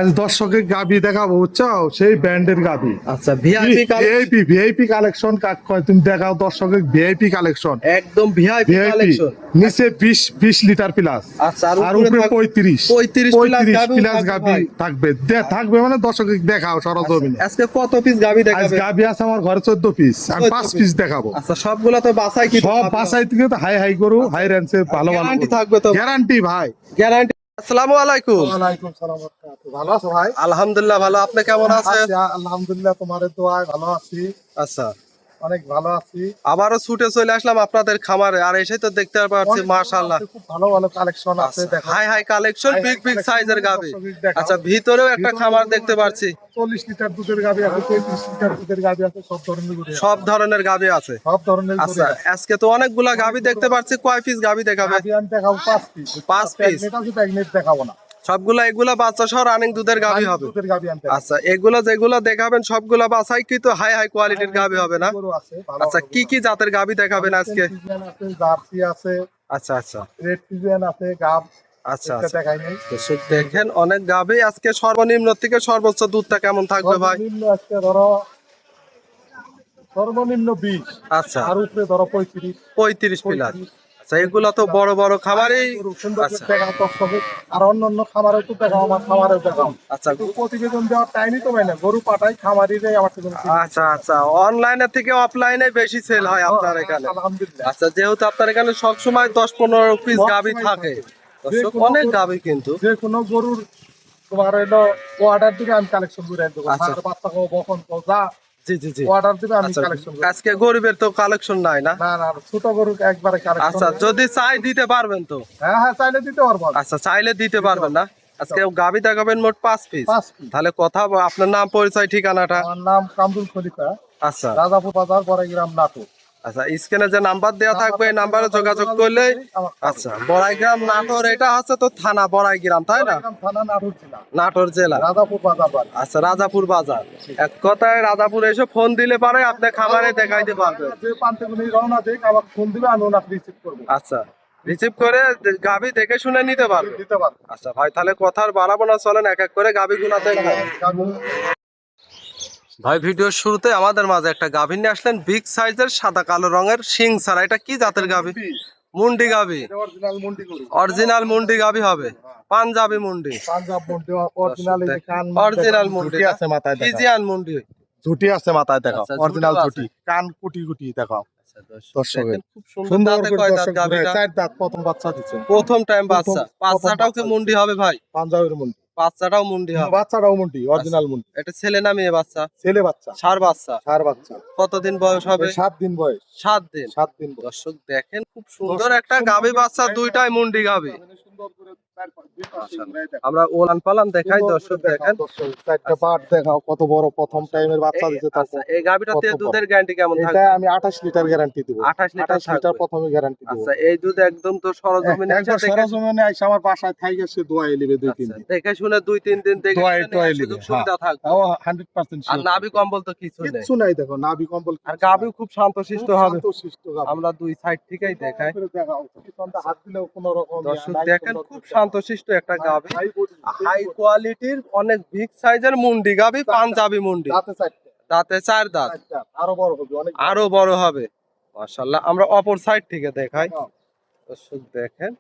আজ দর্শকের গাবি দেখাবো বুঝছো, সেই ব্র্যান্ডের গাবি। আচ্ছা ভিআইপি ভিআইপি ভিআইপি কালেকশন কাক কয়, তুমি দেখাও দর্শকের ভিআইপি কালেকশন। একদম ভিআইপি ভিআইপি কালেকশন। নিচে 20 লিটার প্লাস, আচ্ছা আর উপরে 35 35 প্লাস গাবি থাকবে। থাকবে মানে দর্শকের দেখাও সরজমিনে। আজকে কত পিস গাবি আজ দেখাবে? গাবি আছে আমার ঘরে 14 পিস, আমি 5 পিস দেখাবো। আচ্ছা সবগুলা তো বাছাই কি? সব বাসাই থেকে তো হাই হাই করু, হাই রেঞ্জে ভালো ভালো গ্যারান্টি থাকবে তো? গ্যারান্টি ভাই, গ্যারান্টি। আসসালামু আলাইকুম। ওয়ালাইকুম সালাম ওয়া রাহমাতুল্লাহ। ভালো আছো ভাই? আলহামদুলিল্লাহ ভালো, আপনি কেমন আছেন? আলহামদুলিল্লাহ, তোমার দোয়ায় ভালো আছি, আচ্ছা অনেক ভালো আছি। আবারও ছুটে চলে আসলাম আপনাদের খামারে, আর এসে তো দেখতে পাচ্ছি মাশাআল্লাহ খুব ভালো ভালো কালেকশন আছে, দেখো high high collection, high big big collection সাইজের গাবি। দেখাও। আচ্ছা ভিতরেও একটা খামার দেখতে পাচ্ছি, 40 লিটার দুধের গাবি আছে, 35 লিটার দুধের গাবি আছে, সব ধরনের গরু আছে। সব ধরনের গাবি আছে। সব ধরনের গরু আচ্ছা আছে। আজকে তো অনেকগুলা গাবি দেখতে পাচ্ছি, কয় পিস গাবি দেখাবে? গাবি আমি দেখাবো 5 পিস। 5 পিস। প্রেগনেন্ট আছে, প্রেগনেন্ট দেখাবো না। সবগুলা এগুলা বাচ্চা সহ রানিং দুধের গাবি হবে। দুধের গাবি আনতে হবে। আচ্ছা এগুলা যেগুলা দেখাবেন সবগুলা বাছাই কি তো হাই হাই কোয়ালিটির গাবি হবে না? গরু আছে, ভালো আচ্ছা ভালো কি কি জাতের গাবি দেখাবেন আজকে? ফ্রিজিয়ান আছে, জার্সি আছে, আচ্ছা আচ্ছা রেড ফ্রিজিয়ান আছে, গাব আচ্ছা এটা আচ্ছা দেখাই নাই। দর্শক দেখেন অনেক গাবি। আজকে সর্বনিম্ন থেকে সর্বোচ্চ দুধটা কেমন থাকবে ভাই? সর্বনিম্ন আজকে ধরো সর্বনিম্ন 20, আচ্ছা আর উপরে ধরো 35। 35 প্লাস। আচ্ছা এগুলা তো বড় বড় খামারেই। গরু সুন্দর করে আচ্ছা দেখাও দর্শকের, আর অন্য খামারেও তো দেখাও, আমার খামারেও দেখাও। আচ্ছা কিন্তু প্রতিবেদন দেওয়ার টাইমই তো পাই না, গরু পাঠাই খামারিরাই আমার থেকে আচ্ছা আচ্ছা অনলাইনে থেকে অফলাইনে বেশি সেল হয় আপনার এখানে? আলহামদুলিল্লাহ। আচ্ছা যেহেতু আপনার এখানে সবসময় 10-15 পিস গাবি থাকে, দর্শক অনেক গাবি কিন্তু। যে কোনো গরুর তোমার হলো অর্ডার দিবে, আমি কালেকশন করে দেবো। আচ্ছা। বাচ্চা কো বকন কো যা জি জি জি। অর্ডার দিবে, আমি আচ্ছা কালেকশন করে আজকে গরিবের তো কালেকশন নাই না? না না, ছোট গরু একবারে কালেকশন। আচ্ছা যদি চাই দিতে পারবেন তো? হ্যাঁ হ্যাঁ, চাইলে দিতে পারবো। আচ্ছা চাইলে দিতে পারবেন না? আজকে গাবি দেখাবেন মোট 5 পিস। 5 পিস। তাহলে কথা আপনার নাম পরিচয় ঠিকানাটা? আমার নাম কামরুল খলিফা, আচ্ছা রাজাপুর বাজার, বড়াইগ্রাম, নাটোর। আচ্ছা স্ক্রিনে যে নাম্বার দেওয়া থাকবে এই নাম্বারে যোগাযোগ করলে। আচ্ছা বড়াইগ্রাম নাটোর, এটা হচ্ছে তো থানা বড়াইগ্রাম তাই না? বড়াইগ্রাম থানা, নাটোর জেলা, নাটোর জেলা। রাজাপুর বাজার বাড়ি। আচ্ছা রাজাপুর বাজার। এক কথায় রাজাপুর এসে ফোন দিলে পারে আপনি খামারে দেখাইতে পারবেন। যে পান্তে গুলি রওনা দেখ, আবার ফোন দিবে, আমি ওনাকে রিসিভ করবো, আচ্ছা রিসিভ করে গাবি দেখে শুনে নিতে পারবে। দিতে পারবো। আচ্ছা ভাই তাহলে কথা আর বাড়াবো না, চলেন এক এক করে গাবি গুলা দেখবো। ভাই ভিডিওর শুরুতে আমাদের মাঝে একটা গাভী নিয়ে আসলেন, বিগ সাইজের সাদা কালো রঙের শিং ছাড়া। এটা কি জাতের গাভী? মুন্ডি গাভী। অরিজিনাল মুন্ডি গরু, অরিজিনাল মুন্ডি গাভী হবে, পাঞ্জাবি মুন্ডি। পাঞ্জাব মুন্ডি অরিজিনাল। এই যে কান অরিজিনাল মুন্ডি ঝুটি আছে মাথায়, দেখাও ফিজিয়ান মুন্ডি। ঝুটি আছে মাথায়, দেখাও আচ্ছা, অরিজিনাল ঝুটিও ঝুটি, কান কুটি কুটি দেখাও। আচ্ছা, দর্শকের দেখেন খুব সুন্দর। সুন্দর দাঁতে করে কয় দাঁত দর্শক গাভীটা? 4 দাঁত, প্রথম বাচ্চা দিচ্ছে, প্রথম টাইম বাচ্চা। প্রথম বাচ্চাটাও কি বাচ্চা মুন্ডি হবে ভাই? পাঞ্জাবের মুন্ডি, বাচ্চাটাও মুন্ডি হবে? বাচ্চাটাও মুন্ডি, অরিজিনাল মুন্ডি। এটা ছেলে না মেয়ে বাচ্চা? ছেলে বাচ্চা, ষাঁড় বাচ্চা। ষাঁড় বাচ্চা। কতদিন বয়স হবে? 7 দিন বয়স, 7 দিন। 7 দিন বয়স। দর্শক দেখেন খুব সুন্দর একটা গাভী বাচ্চা, দুইটাই মুন্ডি গাভী। সুন্দর করে আমরা ওলান পালান দেখাই, দর্শক দেখেন। চারটা পাট দেখাও, কত বড় প্রথম টাইমের বাচ্চা দিচ্ছে। আচ্ছা, এই গাভীটাতে দুধের গ্যারান্টি কেমন এটা থাকবে? আমি 28 লিটার গ্যারান্টি দেব। 28 লিটার লিটার থাকবে। প্রথমে গ্যারান্টি দেব। আচ্ছা এই দুধ একদম তো সরজমিনে একবার সরজমিনে আইসা আমার বাসায় থাইকে সে দোয়াই লিবে 2-3 দিন। দেখে শুনে 2-3 দিন দেখে দোয়াই শুনে টোয়াই সুযোগ লিবে, সুবিধা থাকবে। ও 100% আর শিওর। নাভি কম্বল তো কিছু নেই। কিচ্ছু নাই, দেখো নাভি কম্বল। আর গাভীও খুব শান্তশিষ্ট হবে। শান্তশিষ্ট গাভী। আমরা দুই সাইড থেকেই দেখাই। দেখাও, পিছনটা হাত দিলেও কোনো রকম দর্শক দেখেন খুব শান্তশিষ্ট একটা গাভী, হাই কোয়ালিটির, অনেক বিগ সাইজের মুন্ডি গাভী, পাঞ্জাবি মুন্ডি। দাঁতে চারটে, দাঁতে 4 দাঁত। আরো বড় হবে, অনেক আরো বড় হবে মাশাআল্লাহ। আমরা অপর সাইড থেকে দেখাই, দর্শক দেখেন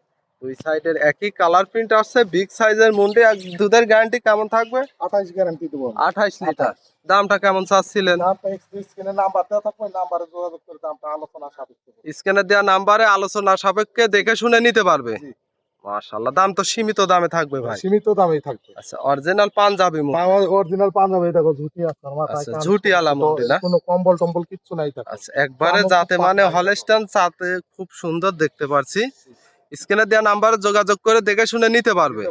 দুই সাইডের একই কালার প্রিন্ট আসছে, বিগ সাইজের মুন্ডি। আর দুধের গ্যারান্টি কেমন থাকবে? 28 গ্যারান্টি দেব। 28 লিটার। দামটা কেমন চাচ্ছিলেন? নামটা স্ক্রিনে নাম্বার দেওয়া থাকবে, নাম্বারে যোগাযোগ করে দামটা আলোচনা সাপেক্ষে। স্ক্যানে দেওয়া নাম্বারে আলোচনা সাপেক্ষে দেখে শুনে নিতে পারবে। জি। মাশাআল্লাহ দাম তো সীমিত দামে থাকবে ভাই। সীমিত দামেই থাকবে। আচ্ছা অরিজিনাল পাঞ্জাবি মুন্ডি। অরিজিনাল পাঞ্জাবি, দেখো ঝুটি আছে আমার মাথায়। আচ্ছা ঝুটি আলা মুন্ডি না? কোনো কম্বল টম্বল কিচ্ছু নাই, দেখো। আচ্ছা একবারে যাতে মানে হলস্টাইন, সাথে খুব সুন্দর দেখতে পারছি। স্ক্রিনে দেওয়া নাম্বারে যোগাযোগ করে দেখে শুনে নিতে পারবে।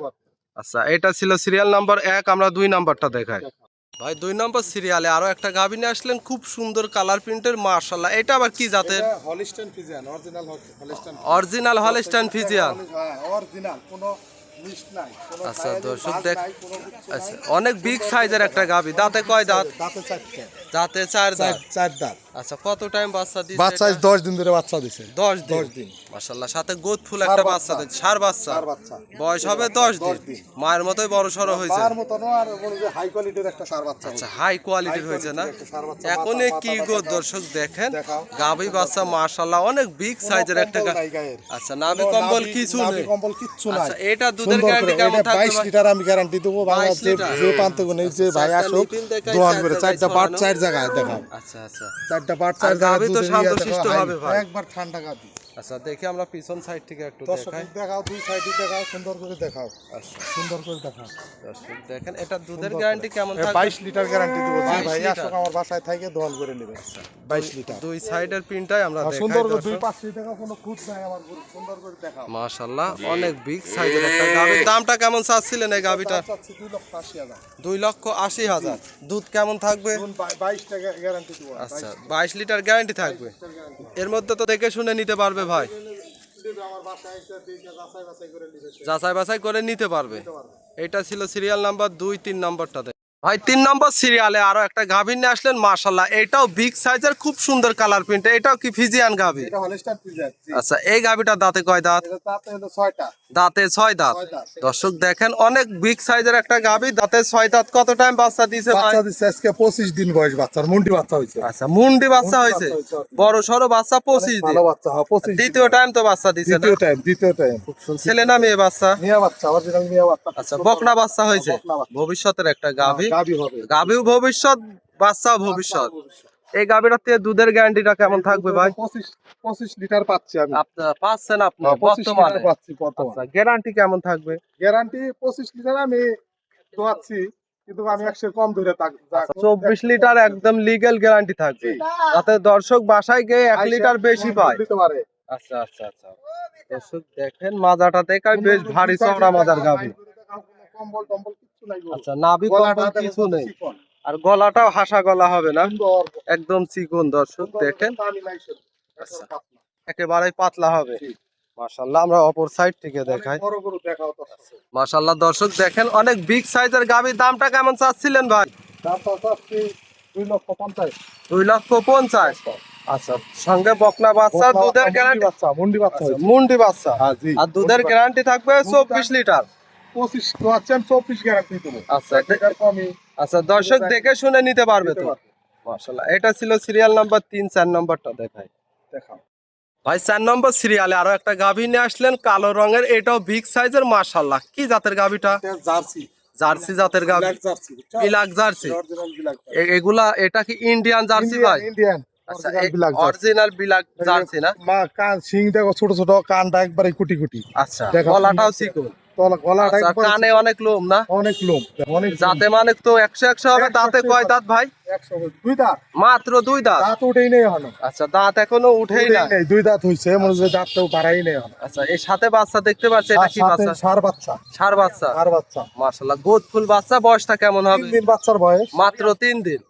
আচ্ছা এটা ছিল সিরিয়াল নাম্বার 1, আমরা 2 নাম্বারটা দেখাই। ভাই 2 নম্বর সিরিয়ালে আরো একটা গাভী নিয়ে আসলেন, খুব সুন্দর কালার প্রিন্টের মাশাআল্লাহ। এটা আবার কি জাতের? Holstein Friesian, original Holstein. Original Holstein Friesian. হ্যাঁ অরিজিনাল, কোনো মিক্স নাই, কোনো আচ্ছা টায়ারের দর্শক ভাঁজ দেখ, নাই, কোনো কিছু আচ্ছা অনেক বিগ সাইজের একটা গাভী। দাঁতে কয় দাঁত? দাঁতে চারটে। দাঁতে চার দাঁত। চার দাঁত। আচ্ছা, কত টাইম বাচ্চা দিছে? বাচ্চা 10 দিন ধরে বাচ্চা দিছে। 10 দিন। 10 দিন। মাশাআল্লাহ, সাথে গোদ ফুল একটা বাচ্চা দিছে, ষাঁড় বাচ্চা। বয়স হবে 10 দিন। মায়ের মতোই বড় সরো হয়েছে। মায়ের মতো আর বলে যে হাই কোয়ালিটির একটা ষাঁড় বাচ্চা। আচ্ছা, হাই কোয়ালিটির হয়েছে না? এখন কি গো দর্শক দেখেন, গাভী বাচ্চা মাশাআল্লাহ অনেক বিগ সাইজের একটা। আচ্ছা, নাভি কম্বল কিছু নেই। নাভি কম্বল কিচ্ছু নাই। আচ্ছা, এটা দুধের গ্যারান্টি কেমন থাকবে? 22 লিটার আমি গ্যারান্টি দেব। বাংলা যে পান্তে কোনে যে ভাই আসুক দোয়ান করে চারটা পাট চার জায়গায় দেখাও। আচ্ছা আচ্ছা, চারটা পাট চার জায়গায় গাভী তো শান্তশিষ্ট হবে ভাই, একবার ঠান্ডা গাভী। আচ্ছা, দেখি আমরা পিছন সাইড থেকে একটু দেখাই। দেখাও, দুই সাইডে দেখাও, সুন্দর করে দেখাও। আচ্ছা, সুন্দর করে দেখাও। দর্শক দেখেন, এটা দুধের গ্যারান্টি কেমন থাকবে? 22 লিটার গ্যারান্টি দেব। যে ভাই আসুক আমার বাসায় থেকে দোয়ান করে নেবে। 22 লিটার। দুই সাইডের পিনটাই আমরা দেখাই। সুন্দর করে দুই পাশে দেখাও, কোনো খুঁত নাই আমার গরু, সুন্দর করে দেখাও। মাশাআল্লাহ অনেক বিগ সাইজের একটা গাভী। দামটা কেমন চাচ্ছিলেন এই গাভীটা? 2,80,000। 2,80,000। দুধ কেমন থাকবে? 22 টাকা গ্যারান্টি দেব। আচ্ছা, 22 লিটার গ্যারান্টি থাকবে। এর মধ্যে তো দেখে শুনে নিতে পারবে ভাই, আমার বাসায় এসে দেখে যাচাই বাছাই করে নিবে। যাচাই বাছাই করে নিতে পারবে। এটা ছিল সিরিয়াল নাম্বার 2, 3 নম্বরটা দেখ ভাই। 3 নম্বর সিরিয়ালে আরো একটা গাভী নিয়ে আসলেন মাশাআল্লাহ, এটাও বিগ সাইজের, খুব সুন্দর কালার প্রিন্ট। এটাও কি ফিজিয়ান গাভী? এটা হলস্টাইন ফ্রিজিয়ান। আচ্ছা, এই গাভীটার দাঁতে কয় দাঁত? এটা দাঁতে হলো 6টা। দাঁতে 6 দাঁত। দর্শক দেখেন, অনেক বিগ সাইজের একটা গাভী, দাঁতে 6 দাঁত। কত টাইম বাচ্চা দিয়েছে ভাই? বাচ্চা দিছে আজকে 25 দিন বয়স বাচ্চার, মুন্ডি বাচ্চা হইছে। আচ্ছা, মুন্ডি বাচ্চা হয়েছে, বড় সরো বাচ্চা 25 দিন। ভালো বাচ্চা, হ্যাঁ 25। দ্বিতীয় টাইম তো বাচ্চা দিছে না? দ্বিতীয় টাইম। ছেলে না মেয়ে বাচ্চা? মিয়া বাচ্চা, অরিজিনাল মিয়া বাচ্চা। আচ্ছা, বকনা বাচ্চা হয়েছে। ভবিষ্যতের একটা গাভী। গাভী হবে। গাভীও ভবিষ্যৎ, বাচ্চাও ভবিষ্যৎ। এই গাভীটার থেকে দুধের গ্যারান্টিটা কেমন থাকবে ভাই? 25 লিটার পাচ্ছি আমি। আপনারা পাচ্ছেন? আপনি 25 বর্তমানে লিটার পাচ্ছি বর্তমানে। আচ্ছা, গ্যারান্টি কেমন থাকবে? গ্যারান্টি 25 লিটার আমি দোয়াচ্ছি, কিন্তু আমি 100 কম ধরে থাক। 24 লিটার একদম লিগ্যাল গ্যারান্টি থাকবে, যাতে দর্শক বাসায় গিয়ে 1 লিটার বেশি পায়। দিতে পারে। আচ্ছা আচ্ছা আচ্ছা, দর্শক দেখেন মাজাটা দেখাই, বেশ ভারী চওড়া মাজার গাভী। কম্বল টম্বল কিচ্ছু নাই। আচ্ছা, নাভি কম্বল কিছু নেই, আর গলাটাও হাসা গলা হবে না, একদম চিকন। দর্শক দেখেন, আচ্ছা, একেবারেই পাতলা হবে। মাশাআল্লাহ, আমরা অপর সাইড থেকে দেখাই। বড় গরু দেখাও তো। মাশাআল্লাহ, দর্শক দেখেন, অনেক বিগ সাইজের গাভী। দামটা কেমন চাচ্ছিলেন ভাই? দামটা চাচ্ছি 2,50,000। 2,50,000। আচ্ছা, সঙ্গে বকনা বাচ্চা, দুধের গ্যারান্টি। বাচ্চা, মুন্ডি বাচ্চা হইছে। মুন্ডি বাচ্চা, হ্যাঁ জি। আর দুধের গ্যারান্টি থাকবে 24 লিটার। 25 দোয়াচ্ছি আমি, 24 গ্যারান্টি দেব। আচ্ছা, লিটার কমই আচ্ছা, দর্শক দেখে শুনে নিতে পারবে দিতে তো। পারবে। মাশাআল্লাহ, এটা ছিল সিরিয়াল নাম্বার 3। 4 নম্বরটা দেখাই দেখাও। ভাই। 4 নম্বর সিরিয়ালে আরো একটা গাভী নিয়ে আসলেন, কালো রঙের। এটাও বিগ সাইজের মাশাআল্লাহ। কি জাতের গাভীটা? এটা জার্সি। জার্সি জাতের গাভী, black jersey. Black jersey. Original black. এগুলা, এটা কি ইন্ডিয়ান জার্সি ভাই? ইন্ডিয়ান। আচ্ছা, original black jersey. Original black jersey না? মা কান সিং দেখো, ছোট ছোট কানটা একবারে কুটি কুটি। আচ্ছা, দেখো, গলাটাও চিকন। গলাটা আচ্ছা, একবারে কানে অনেক লোম না? অনেক লোম, অনেক জাতে মানে তো 100 হবে। দাঁতে কয় দাঁত ভাই? 100 দুই দাঁত। মাত্র 2 দাঁত। দাঁত উঠেই নেই এখনো। আচ্ছা, দাঁত এখনো উঠেই না। নেই, দুই দাঁত হইছে, মনে হচ্ছে দাঁতটাও বাড়াই নেই এখনো। আচ্ছা, এই সাথে বাচ্চা দেখতে পাচ্ছি, এটা কি বাচ্চা? ষাঁড় বাচ্চা। ষাঁড় বাচ্চা। ষাঁড় বাচ্চা। মাশাআল্লাহ, গোদ ফুল বাচ্চা। বয়সটা কেমন 3 হবে? দিন বাচ্চার বয়স। মাত্র 3 দিন।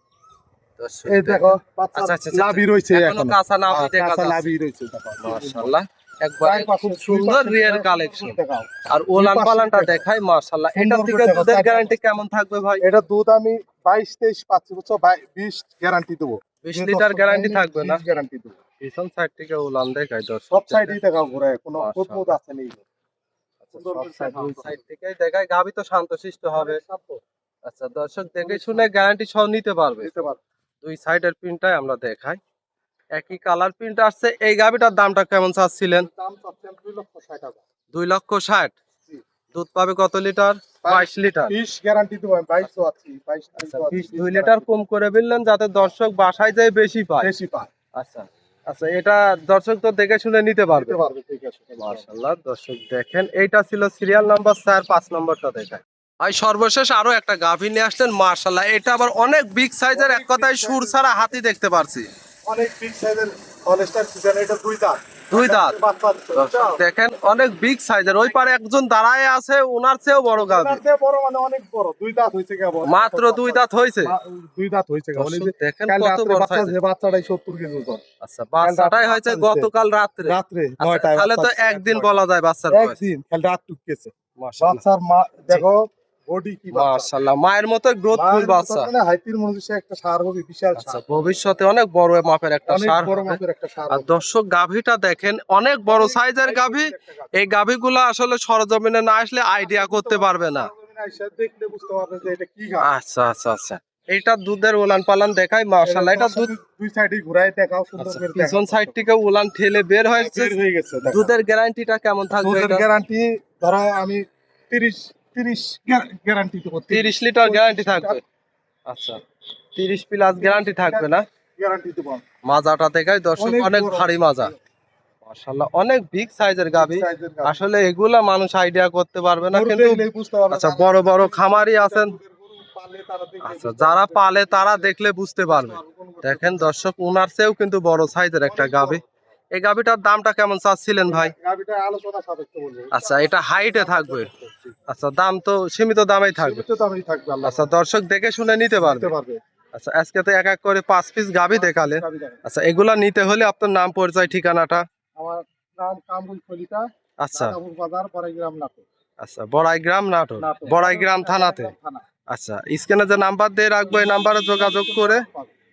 এই দেখো, বাচ্চা আচ্ছা, আচ্ছা, লাভি রইছে এখনো এখনো। কাঁচা নাভি দেখা কাঁচা যাচ্ছে। লাভি রইছে দেখো। মাশাআল্লাহ, একবার খুব সুন্দর রিয়ার কালেকশন। দেখাও। আর ওলান পালানটা দেখাই মাশাআল্লাহ। এটা সুন্দর থেকে করে দেখো, দুধের চারটা। গ্যারান্টি কেমন থাকবে ভাই? এটা দুধ আমি 22-23 পাচ্ছি, বুঝছো? 20 গ্যারান্টি দেবো। 20 লিটার গ্যারান্টি থাকবে না? গ্যারান্টি দেবো। পিছন সাইড থেকে ওলান দেখাই দর্শক। সব সাইডেই দেখাও ঘুরে, কোনো মাশাআল্লাহ। খুঁত আছে নেই। সুন্দর সব করে সাইড, দেখাও। দুই সাইড থেকে দেখাই। গাভী তো শান্তশিষ্ট হবে। আচ্ছা, দর্শক দেখে শুনে গ্যারান্টি সহ নিতে পারবে। দিতে পারবো। দুই সাইডের প্রিন্টটাই আমরা দেখাই, একই কালার প্রিন্ট আসছে। এই গাভীটার দামটা কেমন চাচ্ছিলেন? দাম চাচ্ছেন 2,60,000 টাকা। 2,60,000। জি। দুধ পাবে কত লিটার? 22 লিটার। 20 গ্যারান্টি দেবো আমি, 22 তো আছি, 22 আচ্ছা, 2 লিটার কম করে বললেন, যাতে দর্শক বাসায় যায় বেশি পায়। বেশি পায়। আচ্ছা আচ্ছা, এটা দর্শক তো দেখে শুনে নিতে পারবে। দিতে পারবে, ঠিক আছে। মাশাআল্লাহ, দর্শক দেখেন, এইটা ছিল সিরিয়াল নাম্বার 4। 5 নম্বরটা দেখায় ভাই। সর্বশেষ আরো একটা গাভী নিয়ে আসলেন মাশাআল্লাহ। এটা আবার অনেক বিগ সাইজের, এক কথায় সুর ছাড়া হাতি দেখতে পারছি। অনেক বিগ সাইজের হলস্টাইন ফ্রিজিয়ান, এটা দুই দাঁত। দুই দাঁত। বাচ্চা দিচ্ছে, দর্শক বুঝছো? দেখেন, অনেক বিগ সাইজের। ওই পারে একজন দাঁড়ায় আছে, ওনার চেয়েও বড় গাভী। ওনার চেয়ে বড়, মানে অনেক বড়। দুই দাঁত হইছে কেবল। মাত্র 2 দাঁত হয়েছে। দুই দাঁত হইছে কেবল। এই যে দর্শক দেখেন কাল কত রাত্রে বড় বাচ্চা, size। যে বাচ্চাটাই 70 কেজি ওজন। আচ্ছা, বাচ্চাটাই হয়েছে গতকাল রাত্রে। রাত্রে আচ্ছা, 9টায়। তাহলে তো একদিন বলা যায় বাচ্চার বয়স। একদিন খালি রাত টুকেছে। মাশাআল্লাহ। বাচ্চার মা দেখো, বডি কি মাশাআল্লাহ মায়ের মতো গ্রোথফুল বাচ্চা। মানে হাইতির মধ্যে সে একটা সার হবে, বিশাল আচ্ছা সার, ভবিষ্যতে অনেক বড় মাপের একটা অনেক সার বড় হবে। মাপের একটা সার আর হবে। দর্শক গাভীটা দেখেন অনেক বড় সাইজের গাভী। এই গাভীগুলো আসলে সরজমিনে না আসলে আইডিয়া করতে পারবে না। দেখলে বুঝতে পারবে যে এটা কি গাছ। আচ্ছা আচ্ছা আচ্ছা, এটা দুধের উলান পালান দেখাই মাশাআল্লাহ। এটা দুধ দুই সাইডে ঘুরায় দেখাও, সুন্দর করে দেখাও। পিছন সাইড থেকে উলান ঠেলে বের হয়েছে। বের হয়ে গেছে, দেখো। দুধের গ্যারান্টিটা কেমন থাকবে? দুধের এটা গ্যারান্টি ধরো আমি 30 গ্যারান্টি দেব। 30 লিটার গ্যারান্টি থাকবে। আচ্ছা 30 প্লাস গ্যারান্টি থাকবে না? গ্যারান্টি দেব। মাজাটা দেখাই দর্শক, অনেক বড় ভারী মাজা মাশাআল্লাহ, অনেক বিগ সাইজের গাভী। সাইজের গাছ। আসলে এগুলা মানুষ আইডিয়া করতে পারবে না, গরু কিন্তু দেখলেই বুঝতে পারবে। আচ্ছা বড় বড় খামারি আছেন, পালে তারা দেখলে আচ্ছা যারা পালে তারা দেখলে বুঝতে পারবে। দেখেন দর্শক উনার চেয়েও কিন্তু বড় সাইজের একটা গাভী। এই গাভীটার দামটা কেমন চাচ্ছিলেন ভাই? গাবিটা আলোচনা সাপেক্ষে বলবো। আচ্ছা এটা হাইটে থাকবে। আচ্ছা দাম তো সীমিত দামেই থাকবে। সীমিত দামেই থাকবে, আল্লাহ আচ্ছা দর্শক দেখে শুনে নিতে পারবে। দিতে পারবে। আচ্ছা আজকে তো এক এক করে 5 পিস গাভী দেখালে। গাবি দেখেন। আচ্ছা এগুলা নিতে হলে আপনার নাম পরিচয় ঠিকানাটা। আমার নাম কামরুল খলিফা, আচ্ছা রাজাপুর বাজার, বড়াইগ্রাম, নাটোর। আচ্ছা বড়াইগ্রাম নাটোর, বড়াইগ্রাম থানাতে। থানা। আচ্ছা স্ক্রিনে যে নাম্বার দিয়ে রাখবো এই নাম্বারে যোগাযোগ করে,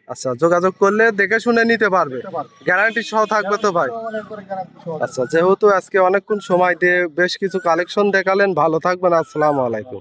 আচ্ছা যোগাযোগ করলে দেখে শুনে নিতে পারবে। দিতে পারবে। গ্যারান্টি সহ থাকবে তো ভাই? আমার একবারে গ্যারান্টি সহ। আচ্ছা যেহেতু আজকে অনেকক্ষণ সময় দিয়ে বেশ কিছু কালেকশন দেখালেন, ভালো থাকবেন, আসসালামু আলাইকুম।